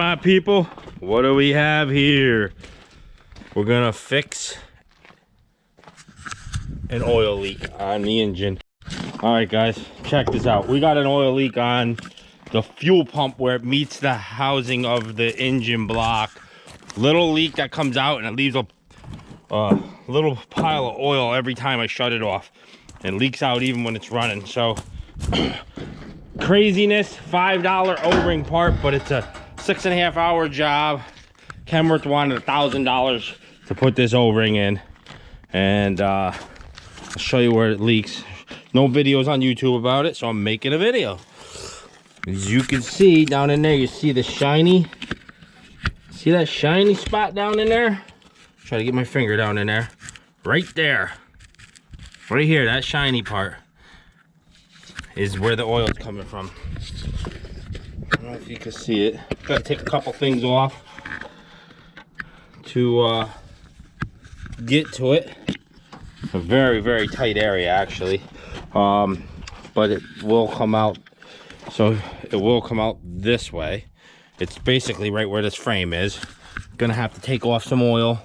right, people, what do we have here? We're gonna fix an oil leak on the engine. All right, guys, check this out. We got an oil leak on the fuel pump where it meets the housing of the engine block. Little leak that comes out and it leaves a little pile of oil every time I shut it off. It leaks out even when it's running. So craziness. $5 O-ring part, but it's a 6.5 hour job. Kenworth wanted $1,000 to put this O-ring in, and I'll show you where it leaks. No videos on YouTube about it, so I'm making a video. As you can see down in there, you see the shiny, see that shiny spot down in there? Try to get my finger down in there. Right there, right here, that shiny part is where the oil is coming from. I don't know if you can see it. Gotta take a couple things off to get to it. A very, very tight area, actually. But it will come out. So it will come out this way. It's basically right where this frame is. Gonna have to take off some oil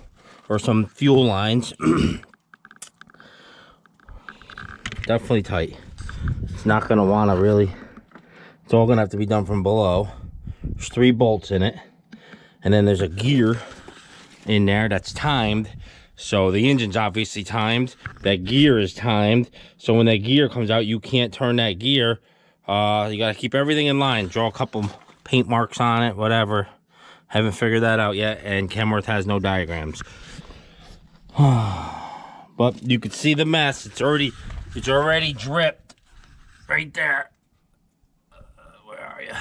or some fuel lines. Definitely tight. It's not gonna wanna really, it's all gonna have to be done from below. There's 3 bolts in it, and then there's a gear in there that's timed. So the engine's obviously timed, that gear is timed, so when that gear comes out, you can't turn that gear. You gotta keep everything in line. Draw a couple paint marks on it, whatever. Haven't figured that out yet, and Kenworth has no diagrams. But you can see the mess. It's already dripped right there. Where are you?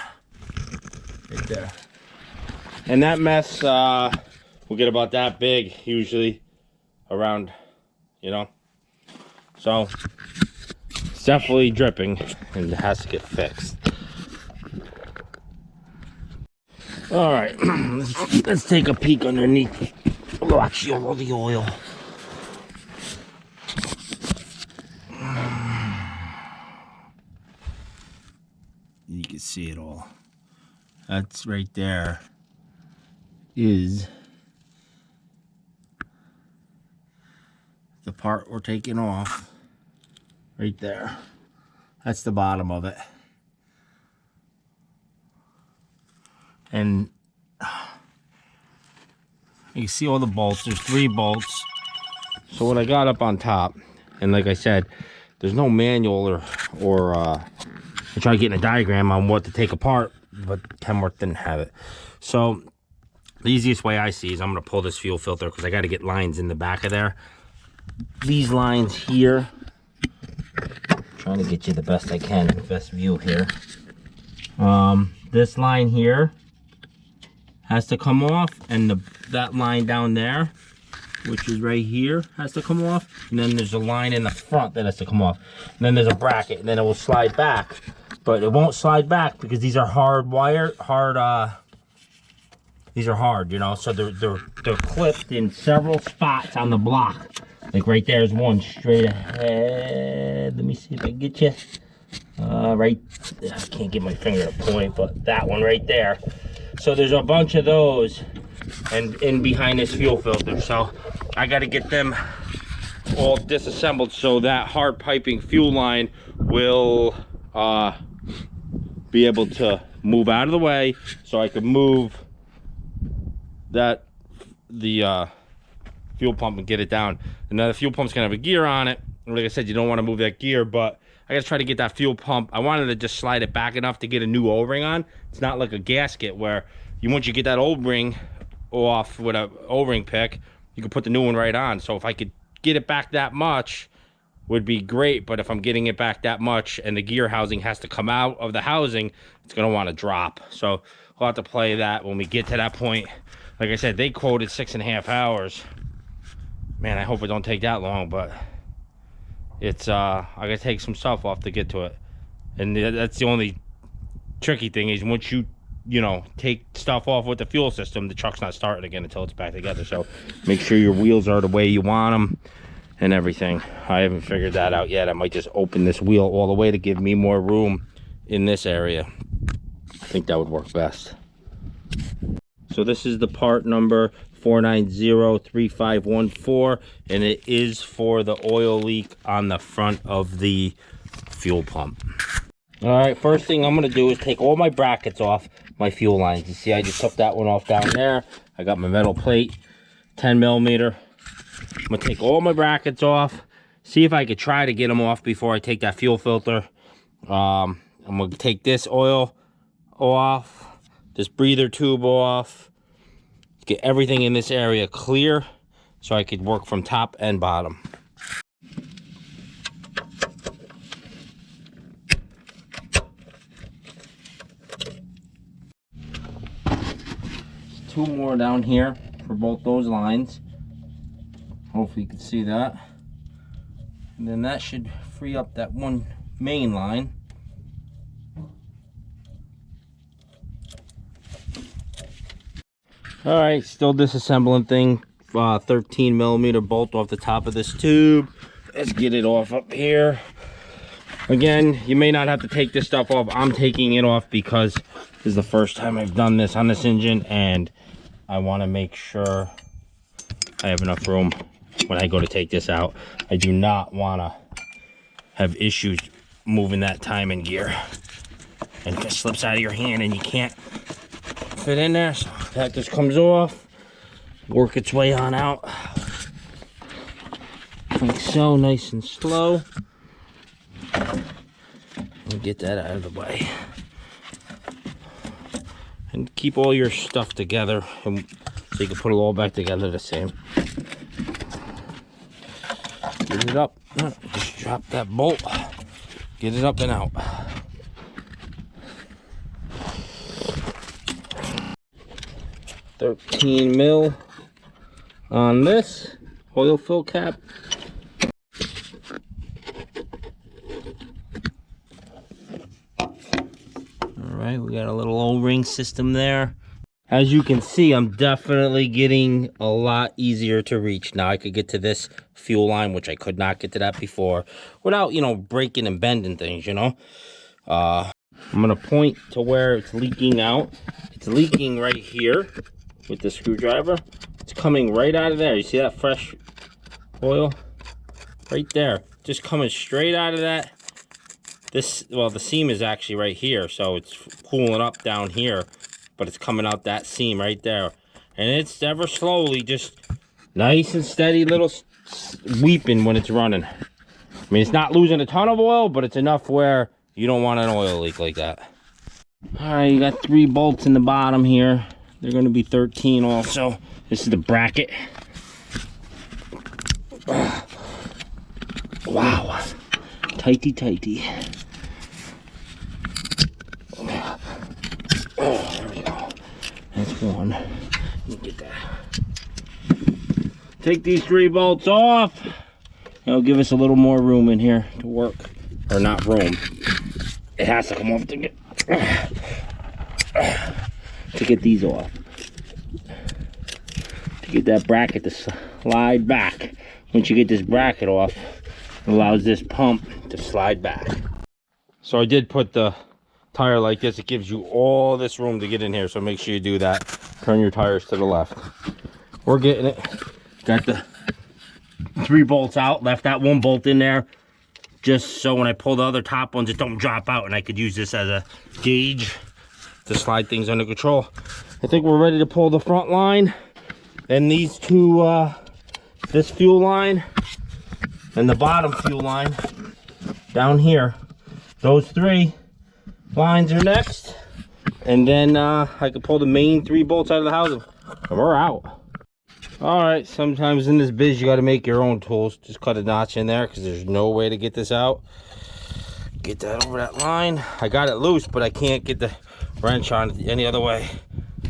Right there. And that mess will get about that big usually, around, you know. So it's definitely dripping and it has to get fixed. All right, let's take a peek underneath. Watch all the oil. You can see it all. That's right there is the part we're taking off. Right there. That's the bottom of it. And you see all the bolts. There's 3 bolts. So what I got up on top, and like I said, there's no manual or I tried getting a diagram on what to take apart, but Kenworth didn't have it. So the easiest way I see is I'm going to pull this fuel filter because I got to get lines in the back of there. These lines here, I'm trying to get you the best I can, best view here. This line here has to come off, and that line down there, which is right here, has to come off. And then there's a line in the front that has to come off. And then there's a bracket, and then it will slide back. But it won't slide back because these are hard wire, these are hard, you know. So they're clipped in several spots on the block. Like right there's one straight ahead. Let me see if I can get you. Right, I can't get my finger to point, but that one right there. So there's a bunch of those, and in behind this fuel filter. So I got to get them all disassembled so that hard piping fuel line will be able to move out of the way, so I can move the fuel pump and get it down. And now the fuel pump's gonna have a gear on it. Like I said, you don't want to move that gear, but I gotta try to get that fuel pump. I wanted to just slide it back enough to get a new O-ring on. It's not like a gasket where once you get that O-ring off with a O-ring pick, you can put the new one right on. So if I could get it back that much, would be great. But if I'm getting it back that much and the gear housing has to come out of the housing, it's gonna want to drop. So we'll have to play that when we get to that point. Like I said, they quoted 6.5 hours. Man, I hope it don't take that long, but it's I gotta take some stuff off to get to it. And that's the only tricky thing is once you know, take stuff off with the fuel system, the truck's not starting again until it's back together. So make sure your wheels are the way you want them and everything. I haven't figured that out yet. I might just open this wheel all the way to give me more room in this area. I think that would work best. So this is the part number 4903514, and it is for the oil leak on the front of the fuel pump. All right, first thing I'm gonna do is take all my brackets off my fuel lines. You see, I just took that one off down there. I got my metal plate, 10 millimeter. I'm gonna take all my brackets off, see if I could try to get them off before I take that fuel filter. I'm gonna take this oil off, this breather tube off, get everything in this area clear so I could work from top and bottom. Two more down here for both those lines. Hopefully you can see that. And then that should free up that one main line. All right, still disassembling thing. 13 millimeter bolt off the top of this tube. Let's get it off up here. Again, you may not have to take this stuff off. I'm taking it off because this is the first time I've done this on this engine, and I want to make sure I have enough room when I go to take this out. I do not want to have issues moving that timing gear, and if it slips out of your hand and you can't fit in there. So that just comes off, work its way on out like so, nice and slow. We'll get that out of the way and keep all your stuff together, and so you can put it all back together the same. Get it up, just drop that bolt, get it up and out. $13 mil on this oil fill cap. Alright, we got a little O-ring system there. As you can see, I'm definitely getting a lot easier to reach. Now I could get to this fuel line, which I could not get to that before, without, you know, breaking and bending things, you know. I'm gonna point to where it's leaking out. It's leaking right here with the screwdriver. It's coming right out of there. You see that fresh oil right there, just coming straight out of that. This, well, the seam is actually right here, so it's pulling up down here, but it's coming out that seam right there, and it's ever slowly, just nice and steady little weeping when it's running. I mean, it's not losing a ton of oil, but it's enough where you don't want an oil leak like that. All right, you got 3 bolts in the bottom here. They're going to be 13 also. This is the bracket. Wow, tighty. Oh, there we go. That's one. Let me get that. Take these 3 bolts off. It'll give us a little more room in here to work. Or not room. It has to come off to get these off. To get that bracket to slide back. Once you get this bracket off, it allows this pump to slide back. So I did put the tire like this. It gives you all this room to get in here, so make sure you do that. Turn your tires to the left. We're getting it. Got the 3 bolts out, left that 1 bolt in there just so when I pull the other top ones, it don't drop out, and I could use this as a gauge to slide things under control. I think we're ready to pull the front line, and these 2 this fuel line and the bottom fuel line down here. Those 3 lines are next, and then I can pull the main 3 bolts out of the housing, and we're out. All right, sometimes in this biz you got to make your own tools. Just cut a notch in there because there's no way to get this out. Get that over that line. I got it loose, but I can't get the wrench on it any other way.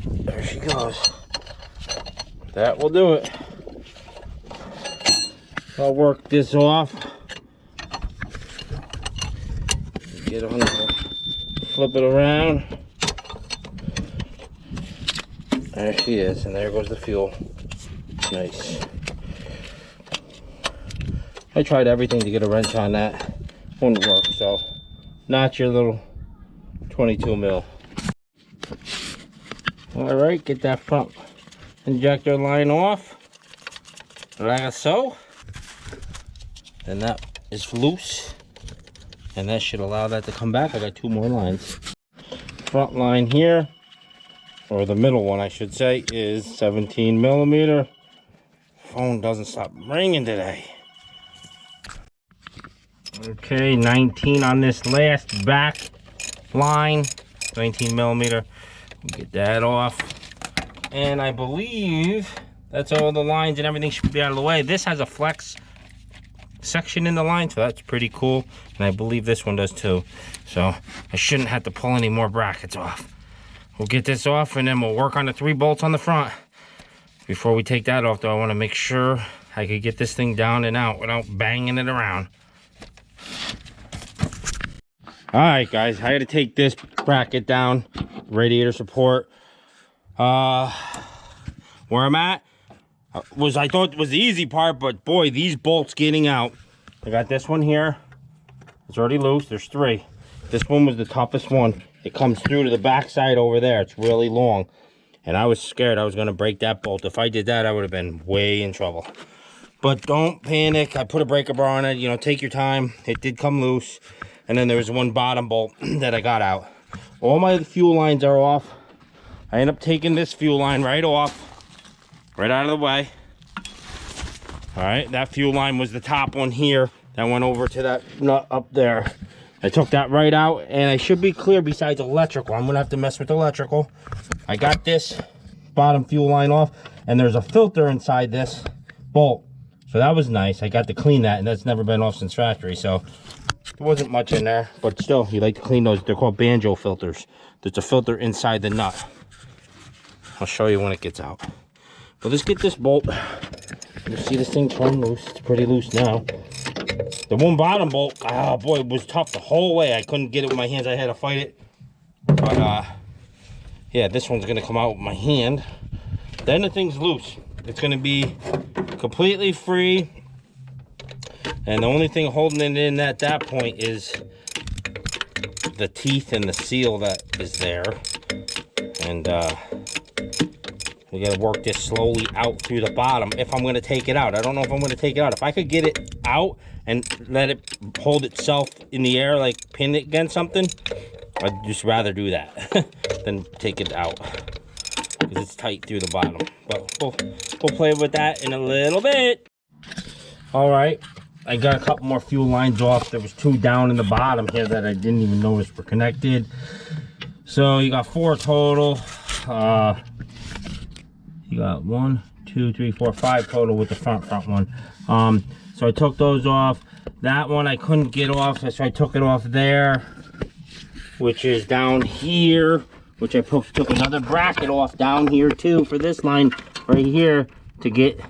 There she goes. That will do it. I'll work this off. Get on there, flip it around. There she is, and there goes the fuel. Nice. I tried everything to get a wrench on that. Wouldn't work, so not your little 22 mil. All right, get that front injector line off, like so. And that is loose, and that should allow that to come back. I got 2 more lines. Front line here, or the middle one I should say, is 17 millimeter. Phone doesn't stop ringing today. Okay, 19 on this last back line, 19 millimeter. Get that off, and I believe that's all the lines and everything should be out of the way. This has a flex section in the line, so that's pretty cool, and I believe this one does too. So I shouldn't have to pull any more brackets off. We'll get this off, and then we'll work on the 3 bolts on the front. Before we take that off, though, I want to make sure I could get this thing down and out without banging it around. All right, guys, I had to take this bracket down, radiator support. Where I'm at was, I thought was the easy part, but boy, these bolts getting out. I got this one here. It's already loose. There's 3. This one was the toughest one. It comes through to the back side over there. It's really long, and I was scared I was going to break that bolt. If I did that, I would have been way in trouble. But don't panic. I put a breaker bar on it. You know, take your time. It did come loose. And then there was one bottom bolt that I got out. All my fuel lines are off. I end up taking this fuel line right off, right out of the way. All right, that fuel line was the top one here that went over to that nut up there. I took that right out, and I should be clear besides electrical. I'm gonna have to mess with electrical. I got this bottom fuel line off, and there's a filter inside this bolt. So that was nice. I got to clean that, and that's never been off since factory, so there wasn't much in there, but still, you like to clean those. They're called banjo filters. There's a filter inside the nut. I'll show you when it gets out. But let's get this bolt. You see this thing turn loose. It's pretty loose now. The one bottom bolt, oh boy, it was tough the whole way. I couldn't get it with my hands. I had to fight it. But yeah, this one's gonna come out with my hand. Then the thing's loose. It's gonna be completely free. And the only thing holding it in at that point is the teeth and the seal that is there. And we gotta work this slowly out through the bottom if I'm gonna take it out. I don't know if I'm gonna take it out. If I could get it out and let it hold itself in the air, like pin it against something, I'd just rather do that than take it out, because it's tight through the bottom. But we'll play with that in a little bit. All right. I got a couple more fuel lines off. There was 2 down in the bottom here that I didn't even notice were connected. So you got 4 total. You got 1, 2, 3, 4, 5 total with the front one. So I took those off. That one I couldn't get off, so I took it off there, which is down here, which I took another bracket off down here too for this line right here to get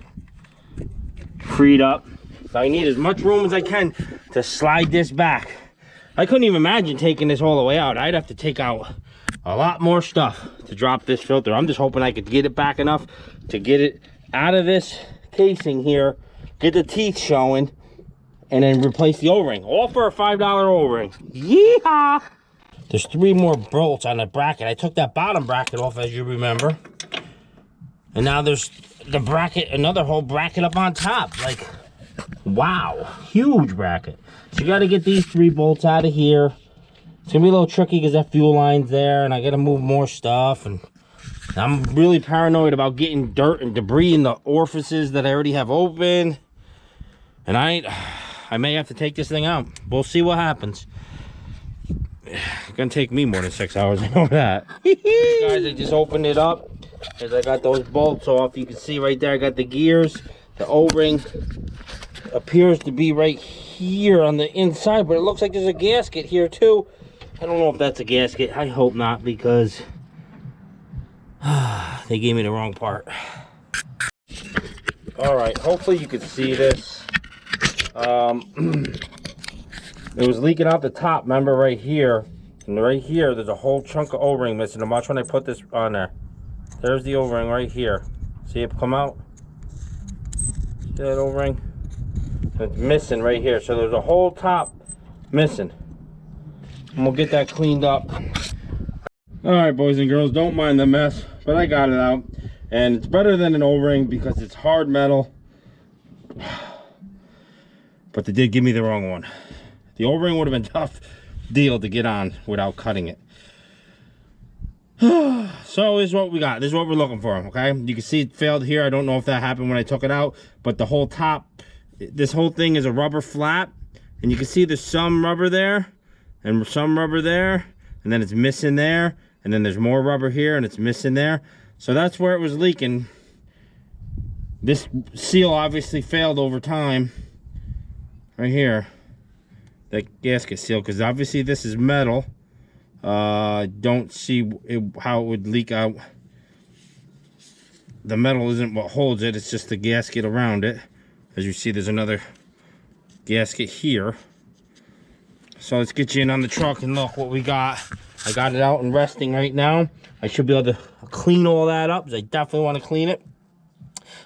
freed up. So I need as much room as I can to slide this back. I couldn't even imagine taking this all the way out. I'd have to take out a lot more stuff to drop this filter. I'm just hoping I could get it back enough to get it out of this casing here, get the teeth showing, and then replace the O-ring. All for a $5 O-ring. Yeehaw! There's 3 more bolts on the bracket. I took that bottom bracket off, as you remember. And now there's the bracket, another whole bracket up on top. Like, wow, huge bracket. So you got to get these 3 bolts out of here. It's gonna be a little tricky because that fuel line's there, and I got to move more stuff. And I'm really paranoid about getting dirt and debris in the orifices that I already have open. And I may have to take this thing out. We'll see what happens. It's gonna take me more than 6 hours. I know that. Guys, I just opened it up as I got those bolts off. You can see right there I got the gears. The O-ring appears to be right here on the inside, but it looks like there's a gasket here too. I don't know if that's a gasket. I hope not, because they gave me the wrong part. All right, hopefully you can see this. It was leaking out the top, remember, right here. And right here, there's a whole chunk of O-ring missing. And watch when I put this on there. There's the O-ring right here. See it come out? See that O-ring? It's missing right here. So there's a whole top missing. And we'll get that cleaned up. All right, boys and girls, don't mind the mess. but I got it out. And it's better than an O-ring because it's hard metal. But they did give me the wrong one. The O-ring would have been a tough deal to get on without cutting it. So this is what we got. This is what we're looking for, okay? You can see it failed here. I don't know if that happened when I took it out, but the whole top, this whole thing is a rubber flap. And you can see there's some rubber there and some rubber there, and then it's missing there, and then there's more rubber here and it's missing there. So that's where it was leaking. This seal obviously failed over time. Right here, that gasket seal, because obviously this is metal. Don't see how it would leak out. The metal isn't what holds it, it's just the gasket around it. As you see, there's another gasket here. So let's get you in on the truck and look what we got. I got it out and resting right now. I should be able to clean all that up, because I definitely want to clean it.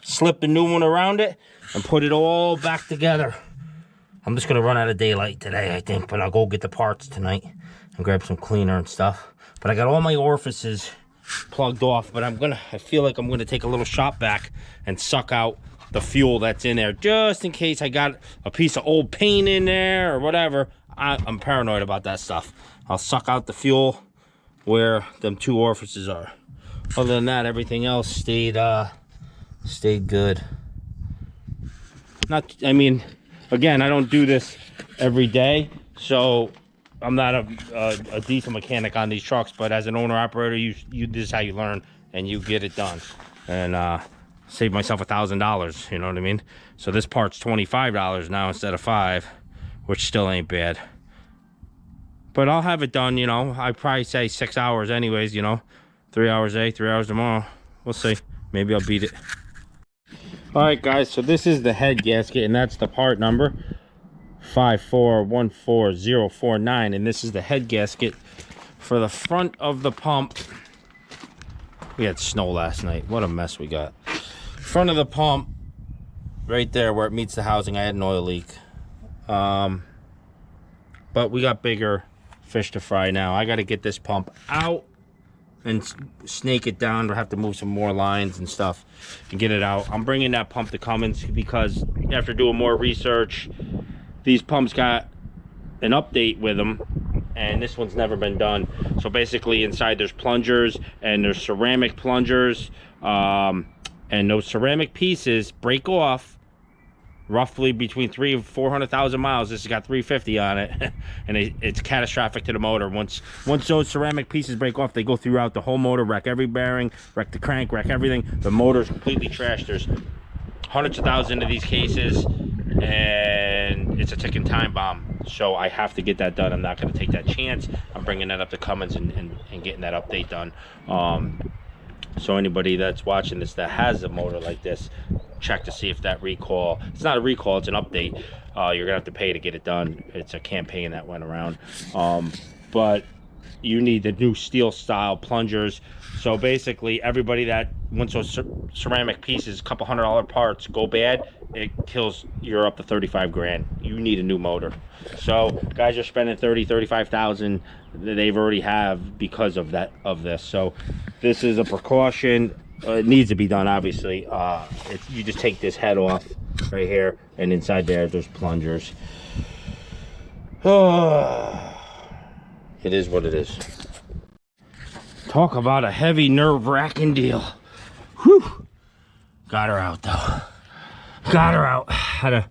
Slip the new one around it and put it all back together. I'm just gonna run out of daylight today, I think, but I'll go get the parts tonight and grab some cleaner and stuff. But I got all my orifices plugged off, but I feel like I'm gonna take a little shop vac and suck out the fuel that's in there, just in case I got a piece of old paint in there or whatever. I'm paranoid about that stuff. I'll suck out the fuel where them 2 orifices are. Other than that, everything else stayed good. I mean, again, I don't do this every day, so I'm not a decent mechanic on these trucks, but as an owner-operator, this is how you learn, and you get it done. And save myself $1,000, you know what I mean? So this part's $25 now instead of $5, which still ain't bad. But I'll have it done, you know. I'd probably say 6 hours anyways, you know. 3 hours today, 3 hours tomorrow. We'll see. Maybe I'll beat it. All right, guys, so this is the head gasket, and that's the part number 5414049, and this is the head gasket for the front of the pump. We had snow last night. What a mess we got. Front of the pump, right there where it meets the housing, I had an oil leak. But we got bigger fish to fry now. I got to get this pump out and snake it down. We'll have to move some more lines and stuff and get it out. I'm bringing that pump to Cummins because after doing more research, these pumps got an update with them, and this one's never been done. So basically inside there's plungers, and there's ceramic plungers, and those ceramic pieces break off roughly between 300,000 and 400,000 miles. This has got 350 on it, and it's catastrophic to the motor. Once those ceramic pieces break off, they go throughout the whole motor, wreck every bearing, wreck the crank, wreck everything. The motor's completely trashed. There's hundreds of thousands of these cases, and it's a ticking time bomb. So I have to get that done. I'm not going to take that chance. I'm bringing that up to Cummins and getting that update done. So anybody that's watching this that has a motor like this, check to see if that recall, it's not a recall, it's an update. You're gonna have to pay to get it done. It's a campaign that went around. But you need the new steel style plungers. So basically everybody that wants those ceramic pieces, couple $100 parts, go bad, it kills, you're up to 35 grand. You need a new motor. So guys are spending 35,000 that they've already have because of this. So this is a precaution. It needs to be done, obviously. You just take this head off right here, and inside there's plungers. It is what it is. Talk about a heavy, nerve-wracking deal. Whew. Got her out, though. Got her out. Had to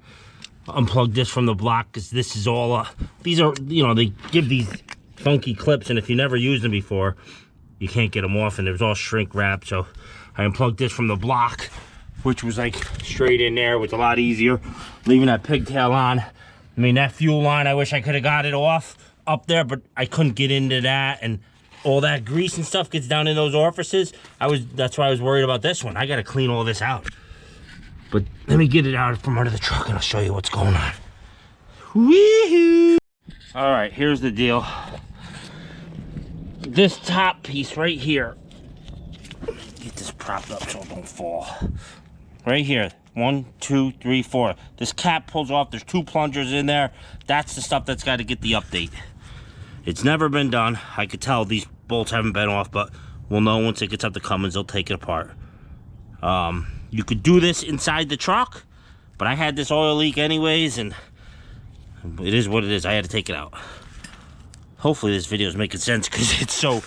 unplug this from the block, because this is all, these are, you know, they give these funky clips, and if you never used them before, you can't get them off, and it was all shrink wrapped. So I unplugged this from the block, which was like straight in there. It was a lot easier leaving that pigtail on. I mean, that fuel line, I wish I could have got it off up there, but I couldn't get into that, and all that grease and stuff gets down in those orifices. That's why I was worried about this one. I got to clean all this out. But let me get it out from under the truck, and I'll show you what's going on. Woohoo! All right, here's the deal. This top piece right here, get this propped up so it don't fall. Right here, 1, 2, 3, 4. This cap pulls off. There's 2 plungers in there. That's the stuff that's got to get the update. It's never been done. I could tell these bolts haven't been off, but we'll know once it gets up to Cummins, they'll take it apart. You could do this inside the truck, but I had this oil leak anyways, and it is what it is. I had to take it out. Hopefully this video is making sense, because it's so,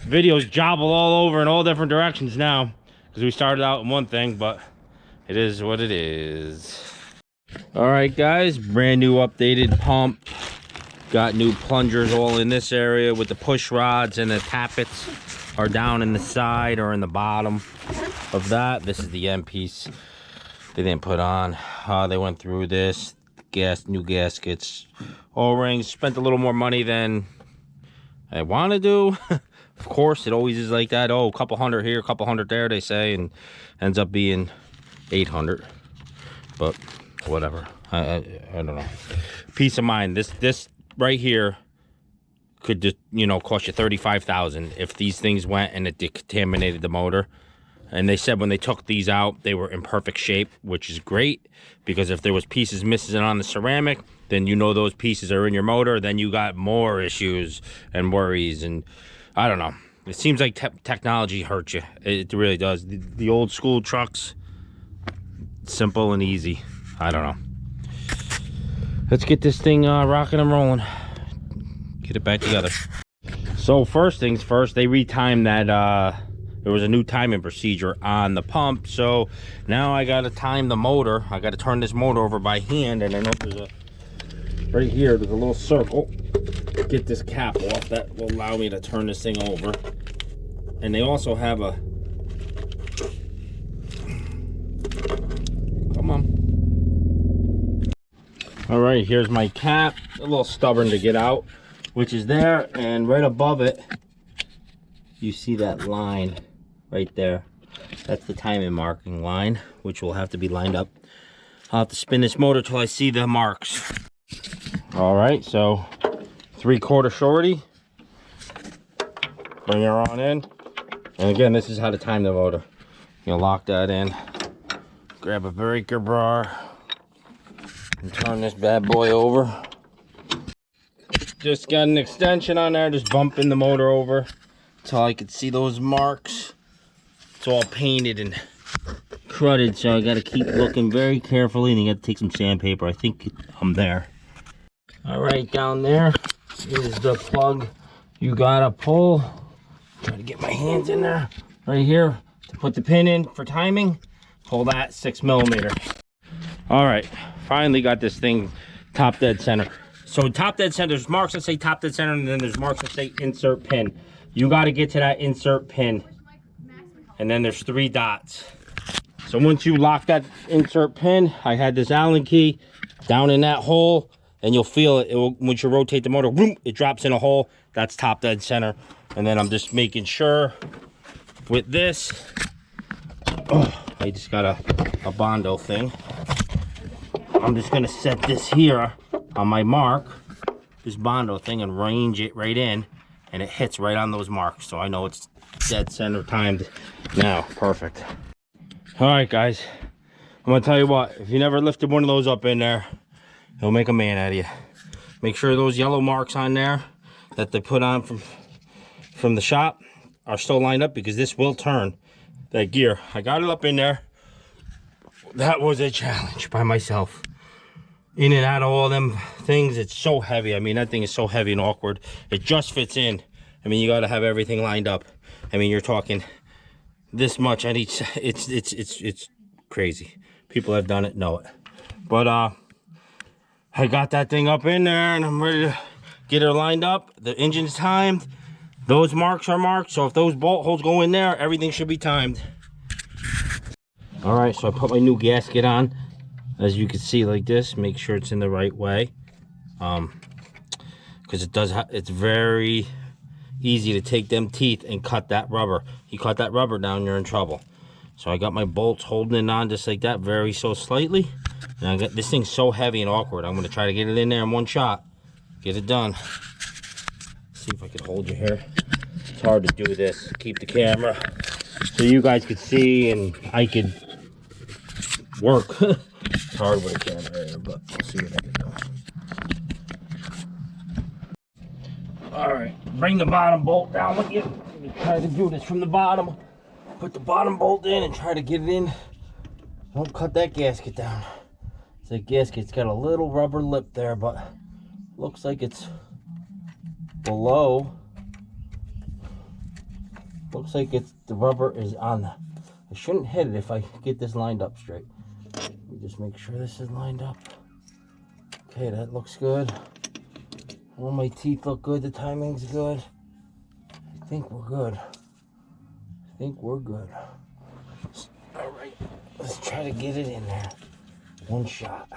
videos jobble all over in all different directions now, because we started out in one thing, but it is what it is. All right, guys, brand new updated pump. Got new plungers all in this area with the push rods, and the tappets are down in the side or in the bottom of that. This is the end piece they didn't put on. They went through this, new gaskets, O-rings. Spent a little more money than I want to do. Of course, it always is like that. Oh, a couple hundred here, a couple hundred there, they say, and ends up being 800. But whatever. I don't know. Peace of mind. This right here could just, you know, cost you $35,000 if these things went and it contaminated the motor. And they said when they took these out, they were in perfect shape, which is great, because if there was pieces missing on the ceramic, then you know those pieces are in your motor, then you got more issues and worries. And I don't know, it seems like technology hurts you. It really does. The old school trucks, simple and easy. I don't know. Let's get this thing rocking and rolling, get it back together. So first things first, they retimed that there was a new timing procedure on the pump, so now I gotta time the motor. I gotta turn this motor over by hand, and I know there's a, right here, there's a little circle. Get this cap off, that will allow me to turn this thing over. And they also have a, come on. All right, here's my cap, a little stubborn to get out, which is there, and right above it, you see that line right there. That's the timing marking line, which will have to be lined up. I'll have to spin this motor till I see the marks. All right, so 3/4 shorty. Bring her on in. And again, this is how to time the motor. You'll lock that in. Grab a breaker bar and turn this bad boy over. Just got an extension on there, just bumping the motor over until I could see those marks. It's all painted and cruded, so I got to keep looking very carefully, and you got to take some sandpaper. I think I'm there. All right, down there is the plug you gotta pull. Try to get my hands in there. Right here to put the pin in for timing. Pull that 6mm. All right, finally got this thing top dead center. So top dead center, there's marks that say top dead center, and then there's marks that say insert pin. You got to get to that insert pin, and then there's 3 dots. So once you lock that insert pin, I had this Allen key down in that hole, and you'll feel it. Once you rotate the motor, boom, it drops in a hole. That's top dead center. And then I'm just making sure with this. Oh, I just got a Bondo thing. I'm just gonna set this here on my mark, this Bondo thing, and range it right in, and it hits right on those marks, so I know it's dead center timed now. Perfect. All right, guys, I'm gonna tell you what, if you never lifted one of those up in there, it'll make a man out of you. Make sure those yellow marks on there that they put on from the shop are still lined up, because this will turn that gear. I got it up in there. That was a challenge by myself. In and out of all them things, it's so heavy. I mean, that thing is so heavy and awkward. It just fits in. I mean, you got to have everything lined up. I mean, you're talking this much at each. It's crazy. People have done it, know it. But I got that thing up in there, and I'm ready to get her lined up. The engine's timed. Those marks are marked, so if those bolt holes go in there, everything should be timed. All right, so I put my new gasket on. As you can see, like this, make sure it's in the right way, because it's very easy to take them teeth and cut that rubber. You cut that rubber down, you're in trouble. So I got my bolts holding it on just like that, very so slightly. And I got this thing's so heavy and awkward. I'm gonna try to get it in there in one shot, get it done. See if I can hold you here. It's hard to do this. Keep the camera so you guys could see and I could work. It's hard with a camera here, but we'll see what I can do. All right, bring the bottom bolt down with you. Try to do this from the bottom. Put the bottom bolt in and try to get it in. Don't cut that gasket down. The gasket's got a little rubber lip there, but looks like it's below. Looks like it's the rubber is on the. I shouldn't hit it if I get this lined up straight. Let me just make sure this is lined up. Okay, that looks good. All my teeth look good. The timing's good. I think we're good. I think we're good. All right, let's try to get it in there. One shot.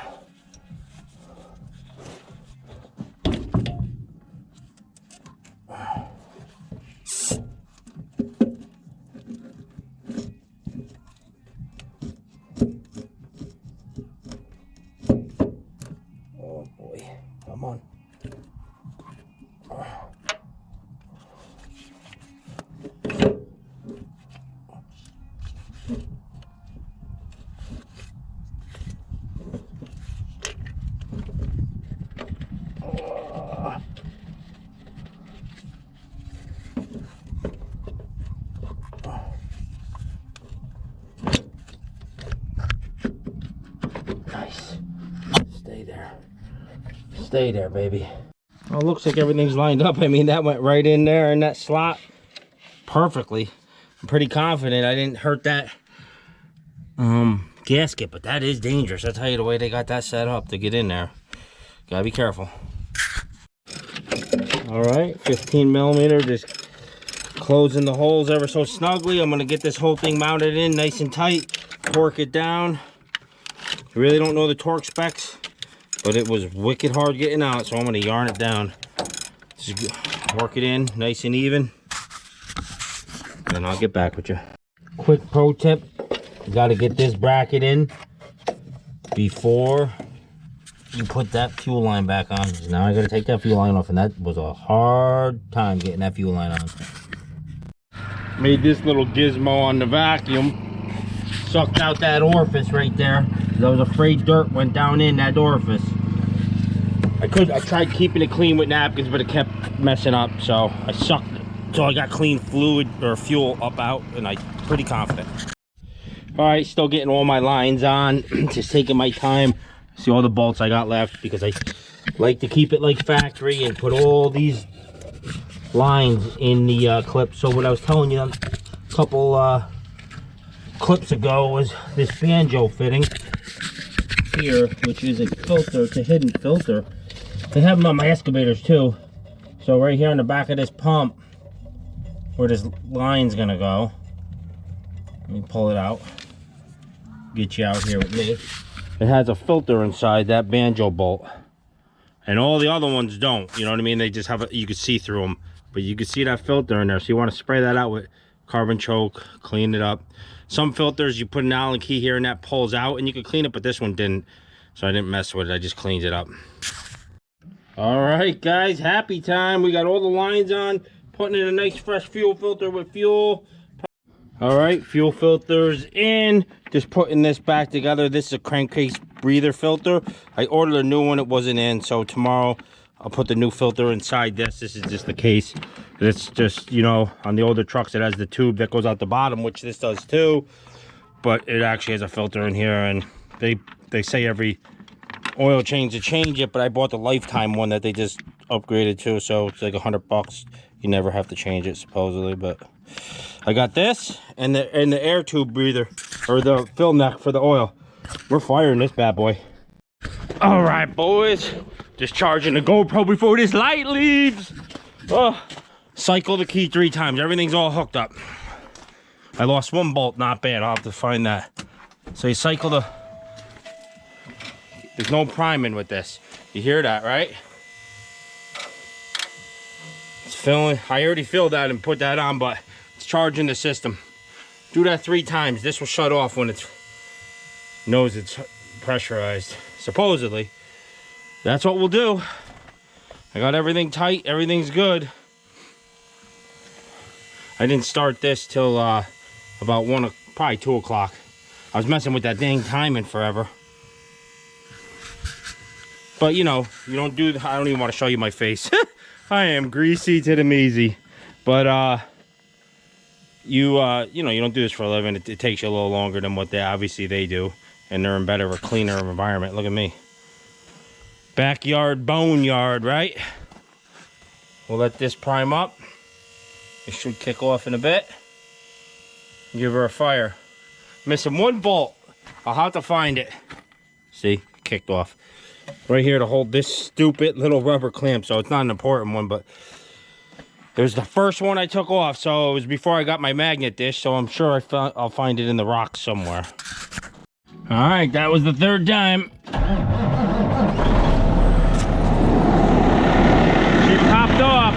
Oh boy, come on. Nice. Stay there. Stay there, baby. Well, it looks like everything's lined up. I mean, that went right in there in that slot perfectly. I'm pretty confident I didn't hurt that gasket, but that is dangerous. I'll tell you the way they got that set up to get in there. Gotta be careful. All right, 15 millimeter, just closing the holes ever so snugly. I'm gonna get this whole thing mounted in nice and tight, torque it down. I really don't know the torque specs, but it was wicked hard getting out, so I'm gonna yarn it down. Just work it in nice and even, and I'll get back with you. Quick pro tip, you gotta get this bracket in before you put that fuel line back on. Now I gotta take that fuel line off, and that was a hard time getting that fuel line on. Made this little gizmo on the vacuum. Sucked out that orifice right there. I was afraid dirt went down in that orifice. I tried keeping it clean with napkins, but it kept messing up, so I sucked. So I got clean fluid or fuel up out, and I'm pretty confident. All right, still getting all my lines on. Just taking my time. See all the bolts I got left, because I like to keep it like factory and put all these lines in the clip. So what I was telling you a couple clips ago was this banjo fitting here, which is a filter. It's a hidden filter. They have them on my excavators too. So right here on the back of this pump, where this line's gonna go, let me pull it out, get you out here with me. It has a filter inside that banjo bolt, and all the other ones don't. You know what I mean? They just have you can see through them, but you can see that filter in there. So you want to spray that out with carbon choke, clean it up. Some filters you put an Allen key here and that pulls out and you can clean it, but this one didn't, so I didn't mess with it. I just cleaned it up. All right, guys, happy time. We got all the lines on, putting in a nice fresh fuel filter with fuel. All right, fuel filters in. Just putting this back together. This is a crankcase breather filter. I ordered a new one, it wasn't in, so tomorrow I'll put the new filter inside this. This is just the case. It's just, you know, on the older trucks it has the tube that goes out the bottom, which this does too, but it actually has a filter in here, and they say every oil change to change it, but I bought the lifetime one that they just upgraded to, so it's like $100. You never have to change it supposedly, but I got this and the air tube breather, or the fill neck for the oil. We're firing this bad boy. All right, boys, just charging the GoPro before this light leaves. Oh, cycle the key 3 times. Everything's all hooked up. I lost one bolt, not bad. I'll have to find that. So you cycle the, there's no priming with this. You hear that, right? It's filling. I already filled that and put that on, but it's charging the system. Do that 3 times. This will shut off when it knows it's pressurized, supposedly. That's what we'll do. I got everything tight. Everything's good. I didn't start this till about probably 2 o'clock. I was messing with that dang timing forever. But you know, you don't do, I don't even want to show you my face. I am greasy to the measy. But you you know, you don't do this for a living. It takes you a little longer than what they do, and they're in better, a cleaner environment. Look at me, backyard boneyard, right? We'll let this prime up. It should kick off in a bit. Give her a fire. Missing one bolt. I'll have to find it. See, kicked off. Right here to hold this stupid little rubber clamp. So it's not an important one, but it was the first one I took off. So it was before I got my magnet dish. So I'm sure I'll find it in the rocks somewhere. All right, that was the third time. She popped off.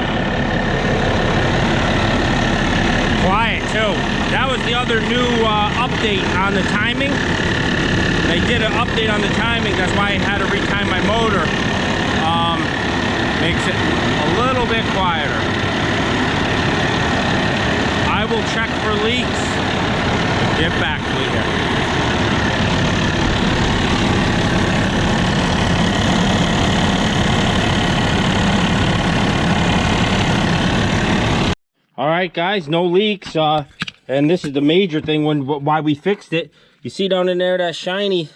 Quiet too. That was the other new update on the timing. They did an update on the timing. That's why I had to retime my motor. Makes it a little bit quieter. I will check for leaks. Get back to you here. All right, guys, no leaks. And this is the major thing why we fixed it. You see down in there that shiny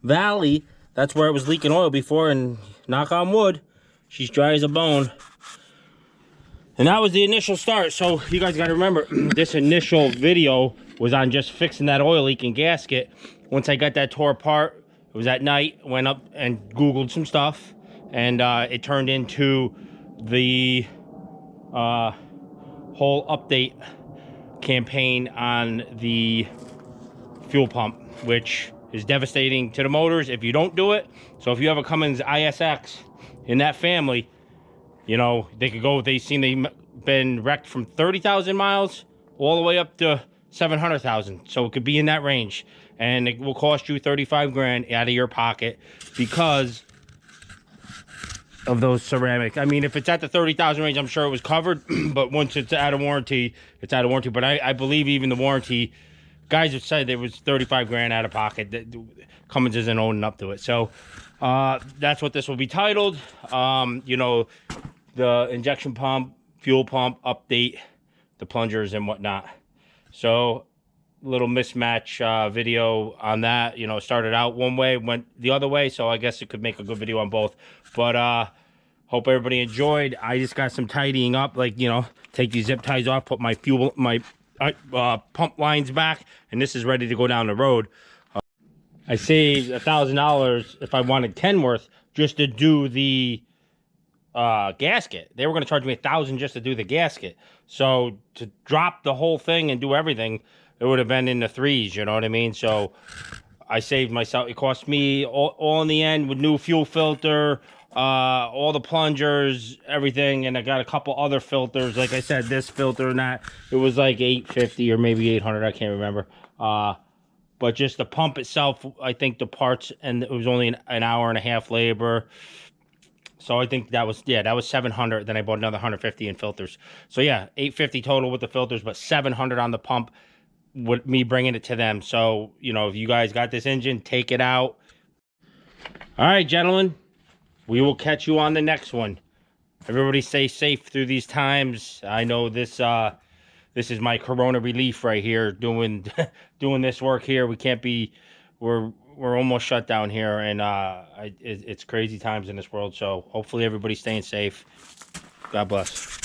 valley, that's where it was leaking oil before, and knock on wood, she's dry as a bone. And that was the initial start. So you guys got to remember, this initial video was on just fixing that oil leaking gasket. Once I got that tore apart, it was at night, went up and Googled some stuff, and it turned into the whole update campaign on the fuel pump, which is devastating to the motors if you don't do it. So if you have a Cummins ISX in that family, you know, they could go, they've been wrecked from 30,000 miles all the way up to 700,000. So it could be in that range, and it will cost you 35 grand out of your pocket because of those ceramic. I mean, if it's at the 30,000 range, I'm sure it was covered, but once it's out of warranty, it's out of warranty. But I believe even the warranty guys have said there was 35 grand out of pocket. Cummins isn't owning up to it. So that's what this will be titled. You know, the injection pump, fuel pump update, the plungers and whatnot. So little mismatch video on that. You know, started out one way, went the other way, so I guess it could make a good video on both. But hope everybody enjoyed. I just got some tidying up, like, you know, take these zip ties off, put my pump lines back, and this is ready to go down the road. I saved $1,000 if I wanted Kenworth just to do the gasket. They were going to charge me $1,000 just to do the gasket. So to drop the whole thing and do everything, it would have been in the threes, you know what I mean? So I saved myself. It cost me all in the end with new fuel filter, all the plungers, everything, and I got a couple other filters. Like I said, this filter and that, it was like $850 or maybe $800. I can't remember. But just the pump itself, I think the parts, and it was only an hour and a half labor. So I think that was, yeah, that was $700. Then I bought another $150 in filters. So yeah, $850 total with the filters, but $700 on the pump with me bringing it to them. So, you know, if you guys got this engine, take it out. All right, gentlemen, we will catch you on the next one. Everybody stay safe through these times. I know this this is my corona relief right here, doing doing this work here. We can't be, we're almost shut down here, and it's crazy times in this world. So hopefully everybody's staying safe. God bless.